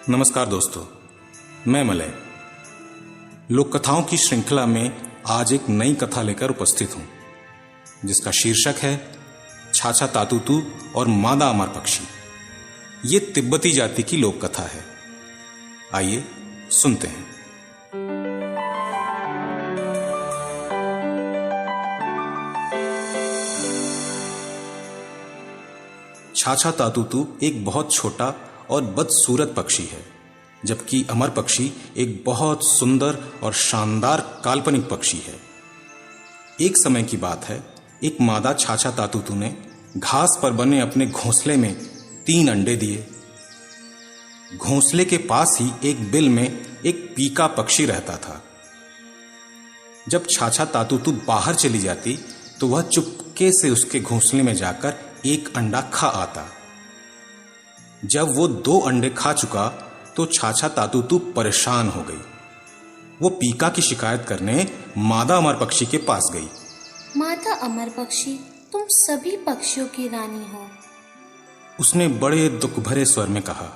नमस्कार दोस्तों, मैं मलय लोक कथाओं की श्रृंखला में आज एक नई कथा लेकर उपस्थित हूं, जिसका शीर्षक है छाछा तातुतु और मादा अमर पक्षी। ये तिब्बती जाति की लोक कथा है। आइए सुनते हैं। छाछा तातुतु एक बहुत छोटा और बदसूरत पक्षी है, जबकि अमर पक्षी एक बहुत सुंदर और शानदार काल्पनिक पक्षी है। एक समय की बात है, एक मादा छाछा तातुतु ने घास पर बने अपने घोंसले में 3 अंडे दिए। घोंसले के पास ही एक बिल में एक पीका पक्षी रहता था। जब छाछा तातुतु बाहर चली जाती तो वह चुपके से उसके घोंसले में जाकर एक अंडा खा आता। जब वो 2 अंडे खा चुका तो छाछा तातुतु परेशान हो गई। वो पीका की शिकायत करने मादा अमर पक्षी के पास गई। माता अमर पक्षी, तुम सभी पक्षियों की रानी हो। उसने बड़े दुख भरे स्वर में कहा,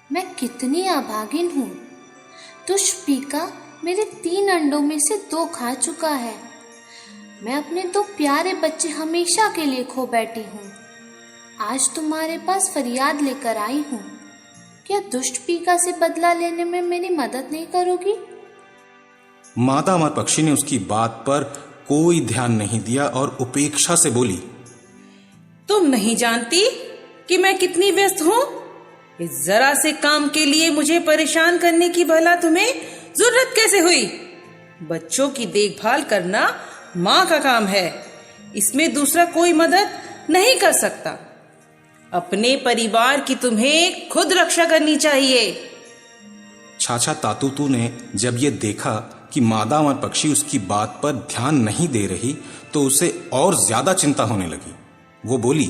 मैं कितनी अभागिन हूँ। दुष्ट पीका मेरे 3 अंडों में से 2 खा चुका है। मैं अपने 2 प्यारे बच्चे हमेशा के लिए खो बैठी हूँ। आज तुम्हारे पास फरियाद लेकर आई हूँ। क्या दुष्ट पीका से बदला लेने में मेरी मदद नहीं करोगी? मादा अमर पक्षी ने उसकी बात पर कोई ध्यान नहीं दिया और उपेक्षा से बोली, तुम नहीं जानती कि मैं कितनी व्यस्त हूँ? इस जरा से काम के लिए मुझे परेशान करने की भला तुम्हें जरूरत कैसे हुई? बच्चों की देखभाल करना माँ का काम है। इसमें दूसरा कोई मदद नहीं कर सकता। अपने परिवार की तुम्हें खुद रक्षा करनी चाहिए। छाछा तातुतु ने जब ये देखा कि मादा अमर पक्षी उसकी बात पर ध्यान नहीं दे रही तो उसे और ज्यादा चिंता होने लगी। वो बोली,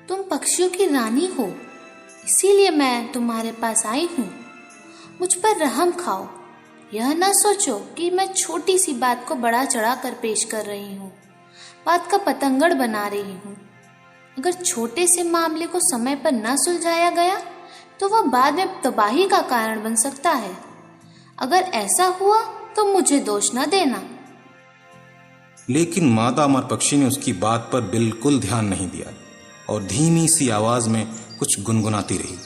तुम पक्षियों की रानी हो, इसीलिए मैं तुम्हारे पास आई हूँ। मुझ पर रहम खाओ। यह न सोचो कि मैं छोटी सी बात को बढ़ा चढ़ा कर पेश कर रही हूँ, बात का पतंगड़ बना रही हूँ। अगर छोटे से मामले को समय पर न सुलझाया गया तो वह बाद में तबाही का कारण बन सकता है। अगर ऐसा हुआ तो मुझे दोष न देना। लेकिन मादा अमर पक्षी ने उसकी बात पर बिल्कुल ध्यान नहीं दिया और धीमी सी आवाज में कुछ गुनगुनाती रही।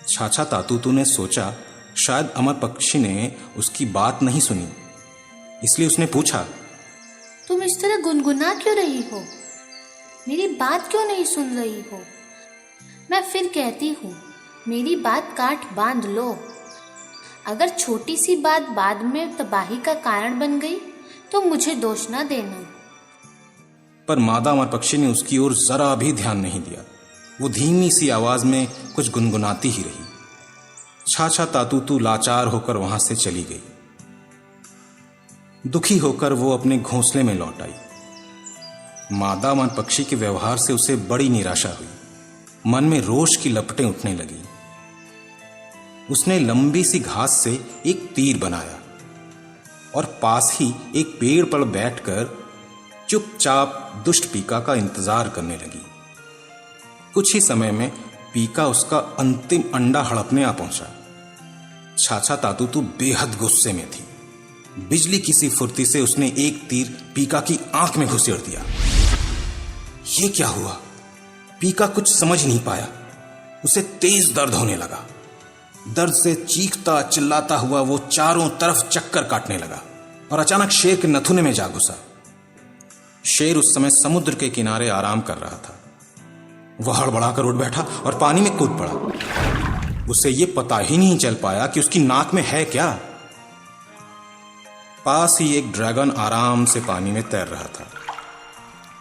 छाछा तातुतु ने सोचा शायद अमर पक्षी ने उसकी बात नहीं सुनी, इसलिए उसने पूछा, तुम इस तरह गुनगुना क्यों रही हो? मेरी बात क्यों नहीं सुन रही हो? मैं फिर कहती हूँ, मेरी बात काट बांध लो। अगर छोटी सी बात बाद में तबाही का कारण बन गई तो मुझे दोष न देना। पर मादा अमर पक्षी ने उसकी ओर जरा भी ध्यान नहीं दिया। वो धीमी सी आवाज में कुछ गुनगुनाती ही रही। छाछा तातुतु लाचार होकर वहां से चली गई। दुखी होकर वो अपने घोंसले में लौट आई। मादा अमर पक्षी के व्यवहार से उसे बड़ी निराशा हुई। मन में रोष की लपटें उठने लगी। उसने लंबी सी घास से एक तीर बनाया और पास ही एक पेड़ पर बैठकर चुपचाप दुष्ट पीका का इंतजार करने लगी। कुछ ही समय में पीका उसका अंतिम अंडा हड़पने आ पहुंचा। छाछा तातुतु बेहद गुस्से में थी। बिजली की सी फुर्ती से उसने एक तीर पीका की आंख में घुसेड़ दिया। ये क्या हुआ? पीका कुछ समझ नहीं पाया। उसे तेज दर्द होने लगा। दर्द से चीखता चिल्लाता हुआ वो चारों तरफ चक्कर काटने लगा और अचानक शेर के नथुने में जा घुसा। शेर उस समय समुद्र के किनारे आराम कर रहा था। वह हड़बड़ाकर उठ बैठा और पानी में कूद पड़ा। उसे ये पता ही नहीं चल पाया कि उसकी नाक में है क्या। पास ही एक ड्रैगन आराम से पानी में तैर रहा था।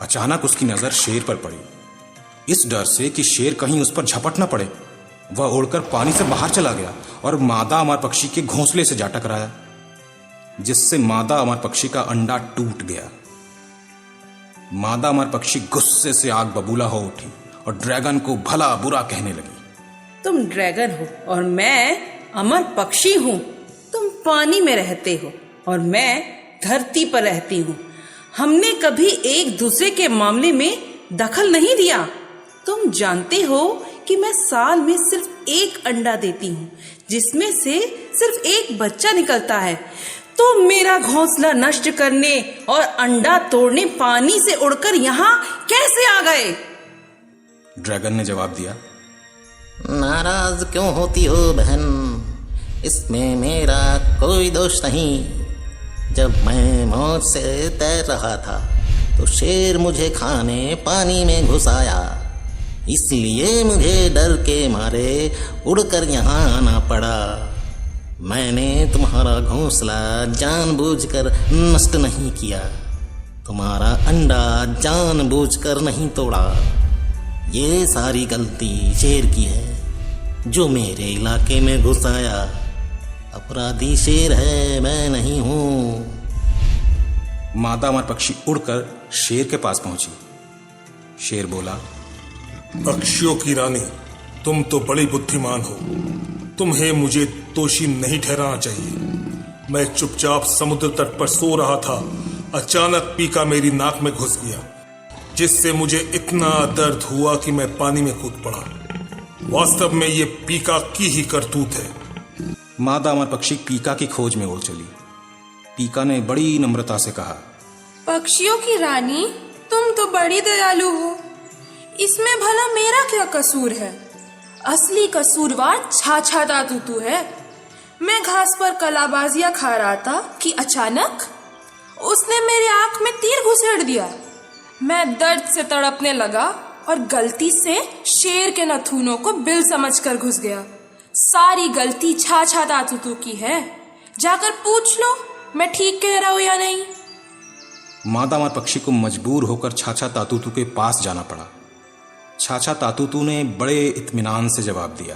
अचानक उसकी नजर शेर पर पड़ी। इस डर से कि शेर कहीं उस पर झपट न पड़े, वह उड़कर पानी से बाहर चला गया और मादा अमर पक्षी के घोंसले से जा टकराया, जिससे मादा अमर पक्षी का अंडा टूट गया। मादा अमर पक्षी गुस्से से आग बबूला हो उठी और ड्रैगन को भला बुरा कहने लगी। तुम ड्रैगन हो और मैं अमर पक्षी हूँ। तुम पानी में रहते हो और मैं धरती पर रहती हूँ। हमने कभी एक दूसरे के मामले में दखल नहीं दिया। तुम जानते हो कि मैं साल में सिर्फ एक अंडा देती हूँ, जिसमें से सिर्फ एक बच्चा निकलता है, तो मेरा घोंसला नष्ट करने और अंडा तोड़ने पानी से उड़कर यहाँ कैसे आ गए? ड्रैगन ने जवाब दिया, नाराज क्यों होती हो बहन, इसमें मेरा कोई दोष नहीं। जब मैं मौज से तैर रहा था तो शेर मुझे खाने पानी में घुस आया, इसलिए मुझे डर के मारे उड़कर यहाँ आना पड़ा। मैंने तुम्हारा घोंसला जानबूझकर नष्ट नहीं किया, तुम्हारा अंडा जानबूझकर नहीं तोड़ा। ये सारी गलती शेर की है जो मेरे इलाके में घुस आया। अपराधी शेर है, मैं नहीं हूँ। मादा अमर पक्षी उड़कर शेर के पास पहुंची। शेर बोला, पक्षियों की रानी, तुम तो बड़ी बुद्धिमान हो, तुम्हें मुझे दोषी नहीं ठहराना चाहिए। मैं चुपचाप समुद्र तट पर सो रहा था, अचानक पीका मेरी नाक में घुस गया, जिससे मुझे इतना दर्द हुआ कि मैं पानी में कूद पड़ा। वास्तव में ये पीका की ही करतूत है। मादा अमर पक्षी पीका की खोज में उड़ चली। पीका ने बड़ी नम्रता से कहा, पक्षियों की रानी, तुम तो बड़ी दयालु हो, इसमें भला मेरा क्या कसूर है? असली कसूरवार छाछा तातुतु है। मैं घास पर कलाबाजियां खा रहा था कि अचानक उसने मेरी आंख में तीर घुसेड़ दिया। मैं दर्द से तड़पने लगा और गलती से शेर के नथुनों को बिल समझकर घुस गया। सारी गलती छाछा तातुतु की है। जाकर पूछ लो मैं ठीक कह रहा हूं या नहीं। मादा अमर पक्षी को मजबूर होकर छाछा तातुतु के पास जाना पड़ा। छाछा तातुतु ने बड़े इत्मीनान से जवाब दिया,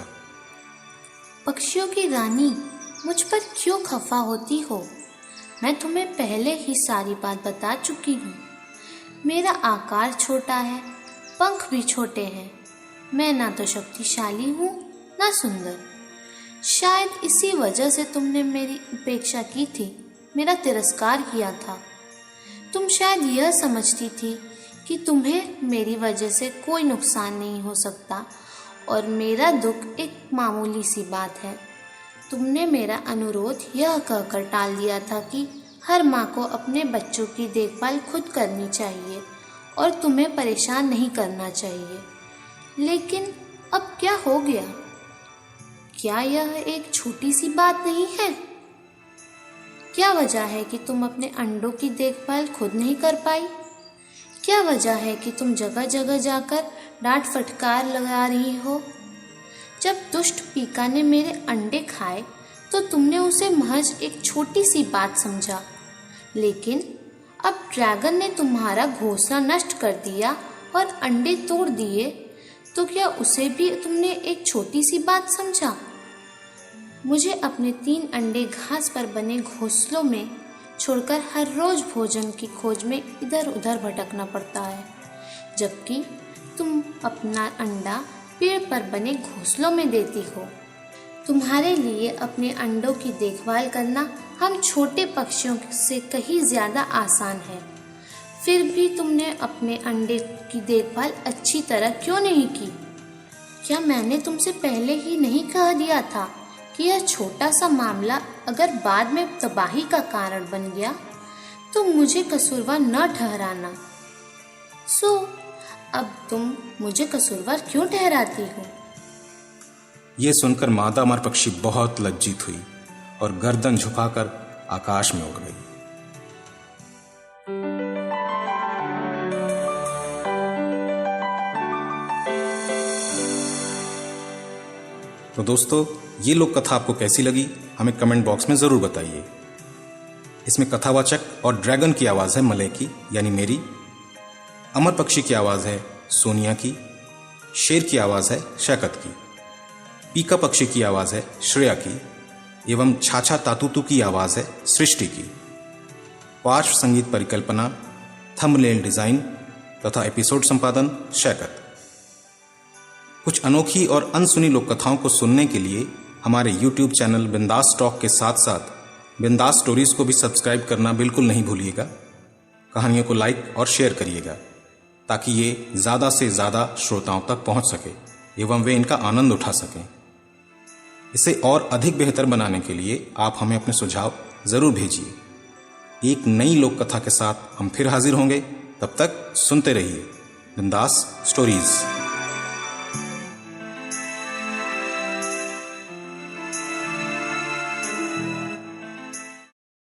पक्षियों की रानी, मुझ पर क्यों खफा होती हो? मैं तुम्हें पहले ही सारी बात बता चुकी हूँ। मेरा आकार छोटा है, पंख भी छोटे हैं। मैं ना तो शक्तिशाली हूँ ना सुंदर। शायद इसी वजह से तुमने मेरी उपेक्षा की थी, मेरा तिरस्कार किया था। तुम शायद यह समझती थी कि तुम्हें मेरी वजह से कोई नुकसान नहीं हो सकता और मेरा दुख एक मामूली सी बात है। तुमने मेरा अनुरोध यह कहकर टाल दिया था कि हर माँ को अपने बच्चों की देखभाल खुद करनी चाहिए और तुम्हें परेशान नहीं करना चाहिए। लेकिन अब क्या हो गया? क्या यह एक छोटी सी बात नहीं है? क्या वजह है कि तुम अपने अंडों की देखभाल खुद नहीं कर पाई? क्या वजह है कि तुम जगह जगह जाकर डांट फटकार लगा रही हो? जब दुष्ट पीका ने मेरे अंडे खाए तो तुमने उसे महज एक छोटी सी बात समझा, लेकिन अब ड्रैगन ने तुम्हारा घोंसला नष्ट कर दिया और अंडे तोड़ दिए, तो क्या उसे भी तुमने एक छोटी सी बात समझा? मुझे अपने 3 अंडे घास पर बने घोंसलों में छोड़कर हर रोज भोजन की खोज में इधर उधर भटकना पड़ता है, जबकि तुम अपना अंडा पेड़ पर बने घोंसलों में देती हो। तुम्हारे लिए अपने अंडों की देखभाल करना हम छोटे पक्षियों से कहीं ज़्यादा आसान है। फिर भी तुमने अपने अंडे की देखभाल अच्छी तरह क्यों नहीं की? क्या मैंने तुमसे पहले ही नहीं कह दिया था कि यह छोटा सा मामला अगर बाद में तबाही का कारण बन गया तो मुझे कसूरवार न ठहराना? सो अब तुम मुझे कसूरवार क्यों ठहराती हो? ये सुनकर मादा अमर पक्षी बहुत लज्जित हुई और गर्दन झुकाकर आकाश में उड़ गई। तो दोस्तों, ये लोक कथा आपको कैसी लगी हमें कमेंट बॉक्स में ज़रूर बताइए। इसमें कथावाचक और ड्रैगन की आवाज़ है मलय की यानी मेरी, अमर पक्षी की आवाज़ है सोनिया की, शेर की आवाज़ है शैकत की, पीका पक्षी की आवाज़ है श्रेया की एवं छाछा तातुतु की आवाज़ है सृष्टि की। पार्श्व संगीत परिकल्पना, थंबनेल डिज़ाइन तथा एपिसोड संपादन शैकत। कुछ अनोखी और अनसुनी लोक कथाओं को सुनने के लिए हमारे YouTube चैनल बिंदास टॉक के साथ साथ बिंदास स्टोरीज को भी सब्सक्राइब करना बिल्कुल नहीं भूलिएगा। कहानियों को लाइक और शेयर करिएगा ताकि ये ज़्यादा से ज़्यादा श्रोताओं तक पहुंच सके। एवं वे इनका आनंद उठा सकें। इसे और अधिक बेहतर बनाने के लिए आप हमें अपने सुझाव जरूर भेजिए। एक नई लोक कथा के साथ हम फिर हाजिर होंगे। तब तक सुनते रहिए बिंदास स्टोरीज।